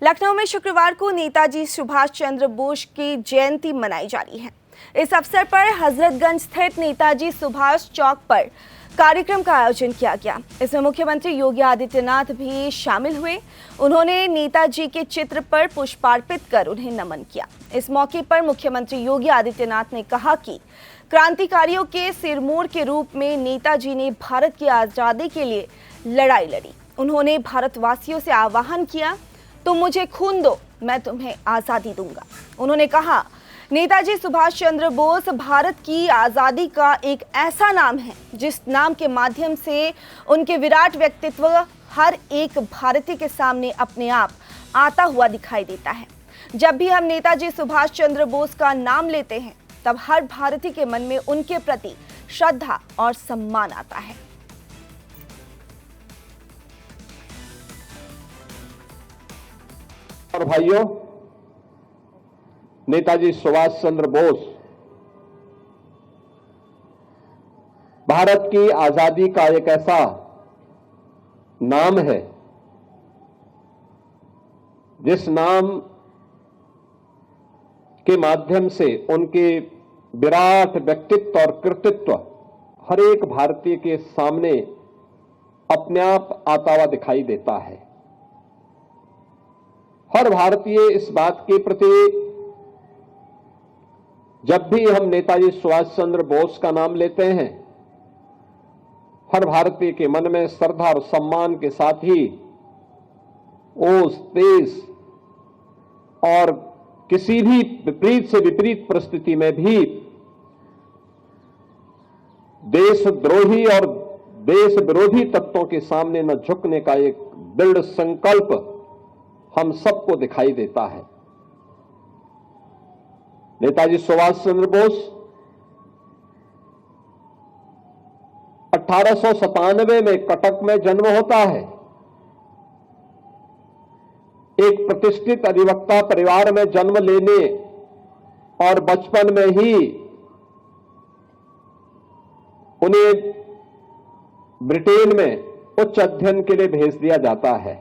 लखनऊ में शुक्रवार को नेताजी सुभाष चंद्र बोस की जयंती मनाई जा रही है। इस अवसर पर हजरतगंज स्थित नेताजी सुभाष चौक पर कार्यक्रम का आयोजन किया गया। इसमें मुख्यमंत्री योगी आदित्यनाथ भी शामिल हुए। उन्होंने नेताजी के चित्र पर पुष्पार्पित कर उन्हें नमन किया। इस मौके पर मुख्यमंत्री योगी आदित्यनाथ ने कहा कि क्रांतिकारियों के सिरमौर के रूप में नेताजी ने भारत की आज़ादी के लिए लड़ाई लड़ी। उन्होंने भारतवासियों से आह्वान किया, तुम मुझे खून दो, मैं तुम्हें आज़ादी दूंगा। उन्होंने कहा, नेताजी सुभाष चंद्र बोस भारत की आज़ादी का एक ऐसा नाम है जिस नाम के माध्यम से उनके विराट व्यक्तित्व हर एक भारतीय के सामने अपने आप आता हुआ दिखाई देता है। जब भी हम नेताजी सुभाष चंद्र बोस का नाम लेते हैं, तब हर भारतीय के मन में उनके प्रति श्रद्धा और सम्मान आता है। और भाइयों, नेताजी सुभाष चंद्र बोस भारत की आजादी का एक ऐसा नाम है जिस नाम के माध्यम से उनके विराट व्यक्तित्व और कृतित्व हर एक भारतीय के सामने अपने आप आता हुआ दिखाई देता है। हर भारतीय इस बात के प्रति जब भी हम नेताजी सुभाष चंद्र बोस का नाम लेते हैं, हर भारतीय के मन में श्रद्धा और सम्मान के साथ ही ओस, तेज और किसी भी विपरीत से विपरीत परिस्थिति में भी देशद्रोही और देश विरोधी तत्वों के सामने न झुकने का एक दृढ़ संकल्प हम सबको दिखाई देता है। नेताजी सुभाष चंद्र बोस 1897 में कटक में जन्म होता है। एक प्रतिष्ठित अधिवक्ता परिवार में जन्म लेने और बचपन में ही उन्हें ब्रिटेन में उच्च अध्ययन के लिए भेज दिया जाता है।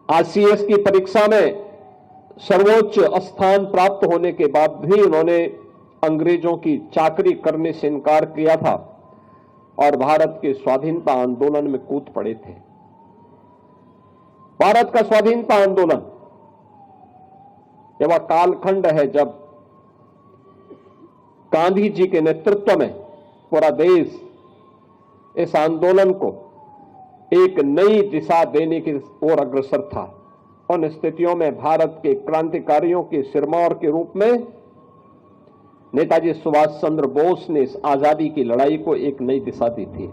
आईसीएस की परीक्षा में सर्वोच्च स्थान प्राप्त होने के बाद भी उन्होंने अंग्रेजों की चाकरी करने से इनकार किया था और भारत के स्वाधीनता आंदोलन में कूद पड़े थे। भारत का स्वाधीनता आंदोलन यह कालखंड है जब गांधी जी के नेतृत्व में पूरा देश इस आंदोलन को एक नई दिशा देने की ओर अग्रसर था। उन स्थितियों में भारत के क्रांतिकारियों के सिरमौर के रूप में नेताजी सुभाष चंद्र बोस ने इस आजादी की लड़ाई को एक नई दिशा दी थी।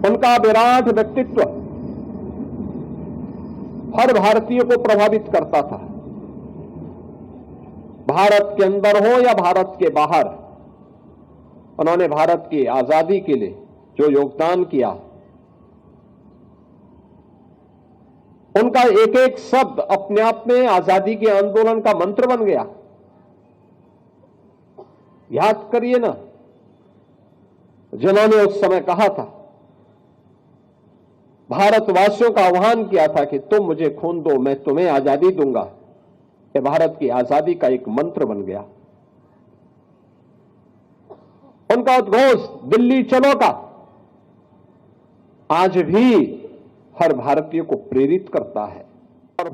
उनका विराट व्यक्तित्व हर भारतीय को प्रभावित करता था। भारत के अंदर हो या भारत के बाहर, उन्होंने भारत की आजादी के लिए जो योगदान किया, उनका एक एक शब्द अपने आप में आजादी के आंदोलन का मंत्र बन गया। याद करिए ना, जिन्होंने उस समय कहा था, भारतवासियों का आह्वान किया था कि तुम मुझे खून दो, मैं तुम्हें आजादी दूंगा। यह भारत की आजादी का एक मंत्र बन गया। उनका उद्घोष दिल्ली चलो का आज भी हर भारतीय को प्रेरित करता है। और